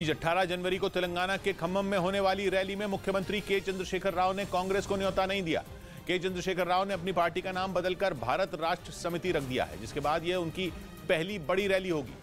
18 जनवरी को तेलंगाना के खम्मम में होने वाली रैली में मुख्यमंत्री के चंद्रशेखर राव ने कांग्रेस को न्योता नहीं दिया। के चंद्रशेखर राव ने अपनी पार्टी का नाम बदलकर भारत राष्ट्र समिति रख दिया है, जिसके बाद यह उनकी पहली बड़ी रैली होगी,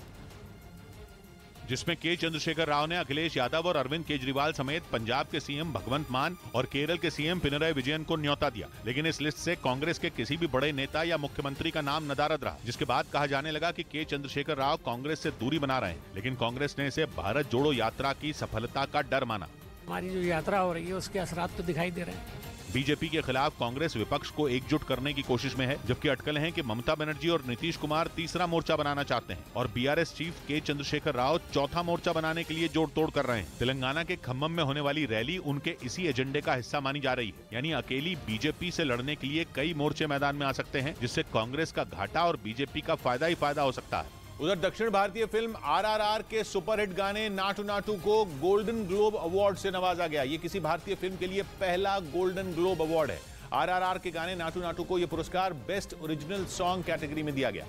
जिसमें के चंद्रशेखर राव ने अखिलेश यादव और अरविंद केजरीवाल समेत पंजाब के सीएम भगवंत मान और केरल के सीएम पिनराई विजयन को न्योता दिया। लेकिन इस लिस्ट से कांग्रेस के किसी भी बड़े नेता या मुख्यमंत्री का नाम नदारद रहा, जिसके बाद कहा जाने लगा कि के चंद्रशेखर राव कांग्रेस से दूरी बना रहे हैं। लेकिन कांग्रेस ने इसे भारत जोड़ो यात्रा की सफलता का डर माना। हमारी जो यात्रा हो रही है उसके असरात तो दिखाई दे रहे हैं। बीजेपी के खिलाफ कांग्रेस विपक्ष को एकजुट करने की कोशिश में है, जबकि अटकल है कि ममता बनर्जी और नीतीश कुमार तीसरा मोर्चा बनाना चाहते हैं और बीआरएस चीफ के चंद्रशेखर राव चौथा मोर्चा बनाने के लिए जोड़ तोड़ कर रहे हैं। तेलंगाना के खम्मम में होने वाली रैली उनके इसी एजेंडे का हिस्सा मानी जा रही है, यानी अकेली बीजेपी से लड़ने के लिए कई मोर्चे मैदान में आ सकते हैं, जिससे कांग्रेस का घाटा और बीजेपी का फायदा ही फायदा हो सकता है। उधर दक्षिण भारतीय फिल्म आरआरआर के सुपरहिट गाने नाटू नाटू को गोल्डन ग्लोब अवार्ड से नवाजा गया। ये किसी भारतीय फिल्म के लिए पहला गोल्डन ग्लोब अवार्ड है। आरआरआर के गाने नाटू नाटू को यह पुरस्कार बेस्ट ओरिजिनल सॉन्ग कैटेगरी में दिया गया,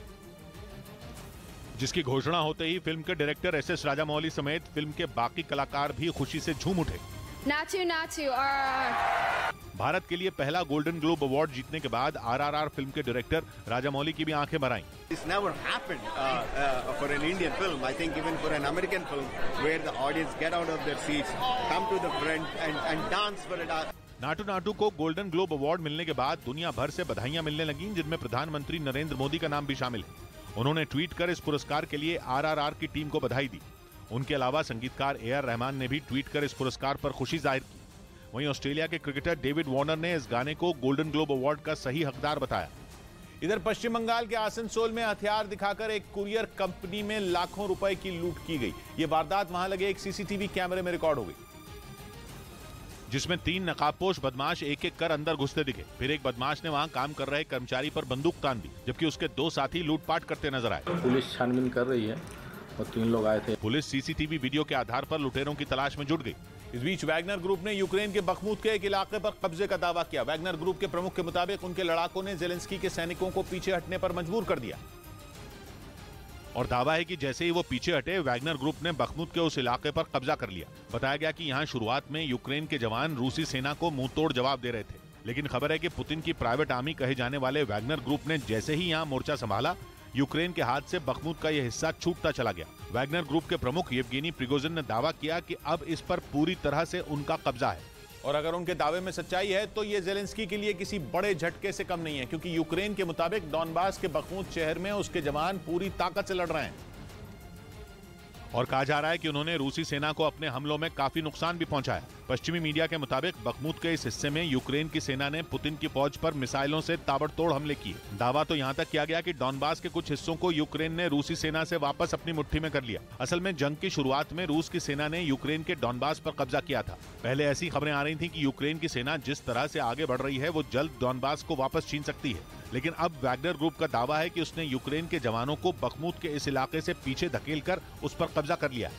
जिसकी घोषणा होते ही फिल्म के डायरेक्टर एस.एस. राजामौली समेत फिल्म के बाकी कलाकार भी खुशी से झूम उठे। नाटू नाटू आरआरआर। भारत के लिए पहला गोल्डन ग्लोब अवार्ड जीतने के बाद आरआरआर फिल्म के डायरेक्टर राजामौली की भी आंखें भर आईं। It's never happened for an Indian film. I think even for an American film, where the audience get out of their seats, come to the front and dance for it. Naatu Naatu को golden globe award मिलने के बाद दुनिया भर से बधाइयां मिलने लगीं, जिनमें प्रधानमंत्री नरेंद्र मोदी का नाम भी शामिल है। उन्होंने ट्वीट कर इस पुरस्कार के लिए आरआरआर की टीम को बधाई दी। उनके अलावा संगीतकार ए.आर. रहमान ने भी ट्वीट कर इस पुरस्कार पर खुशी जाहिर की। वहीं ऑस्ट्रेलिया के क्रिकेटर डेविड वार्नर ने इस गाने को गोल्डन ग्लोब अवार्ड का सही हकदार बताया। इधर पश्चिम बंगाल के आसनसोल में हथियार दिखाकर एक कुरियर कंपनी में लाखों रुपए की लूट की गई। यह वारदात वहां लगे एक सीसीटीवी कैमरे में रिकॉर्ड हो गई, जिसमें 3 नकाबपोश बदमाश एक एक कर अंदर घुसते दिखे। फिर एक बदमाश ने वहां काम कर रहे कर्मचारी पर बंदूक तान दी, जबकि उसके 2 साथी लूटपाट करते नजर आए। पुलिस छानबीन कर रही है और 3 लोग आए थे। पुलिस सीसीटीवी वीडियो के आधार पर लुटेरों की तलाश में जुट गई। इस बीच वैगनर ग्रुप ने यूक्रेन के बखमुत के एक इलाके पर कब्जे का दावा किया। वैगनर ग्रुप के प्रमुख के मुताबिक उनके लड़ाकों ने जेलेंस्की के सैनिकों को पीछे हटने पर मजबूर कर दिया और दावा है कि जैसे ही वो पीछे हटे, वैगनर ग्रुप ने बखमुत के उस इलाके पर कब्जा कर लिया। बताया गया कि यहाँ शुरुआत में यूक्रेन के जवान रूसी सेना को मुंह तोड़ जवाब दे रहे थे, लेकिन खबर है कि पुतिन की प्राइवेट आर्मी कहे जाने वाले वैगनर ग्रुप ने जैसे ही यहाँ मोर्चा संभाला, यूक्रेन के हाथ से बखमुत का यह हिस्सा छूटता चला गया। वैगनर ग्रुप के प्रमुख येवगेनी प्रिगोजिन ने दावा किया कि अब इस पर पूरी तरह से उनका कब्जा है, और अगर उनके दावे में सच्चाई है तो ये जेलेंस्की के लिए किसी बड़े झटके से कम नहीं है, क्योंकि यूक्रेन के मुताबिक डॉनबास के बखमुत शहर में उसके जवान पूरी ताकत से लड़ रहे हैं और कहा जा रहा है कि उन्होंने रूसी सेना को अपने हमलों में काफी नुकसान भी पहुंचाया। पश्चिमी मीडिया के मुताबिक बखमुत के इस हिस्से में यूक्रेन की सेना ने पुतिन की फौज पर मिसाइलों से ताबड़तोड़ हमले किए। दावा तो यहां तक किया गया कि डॉनबास के कुछ हिस्सों को यूक्रेन ने रूसी सेना से वापस अपनी मुट्ठी में कर लिया। असल में जंग की शुरुआत में रूस की सेना ने यूक्रेन के डॉनबास पर कब्जा किया था। पहले ऐसी खबरें आ रही थी कि यूक्रेन की सेना जिस तरह से आगे बढ़ रही है, वो जल्द डॉनबास को वापस छीन सकती है। लेकिन अब वैगनर ग्रुप का दावा है कि उसने यूक्रेन के जवानों को बखमुत के इस इलाके से पीछे धकेलकर उस पर कब्जा कर लिया।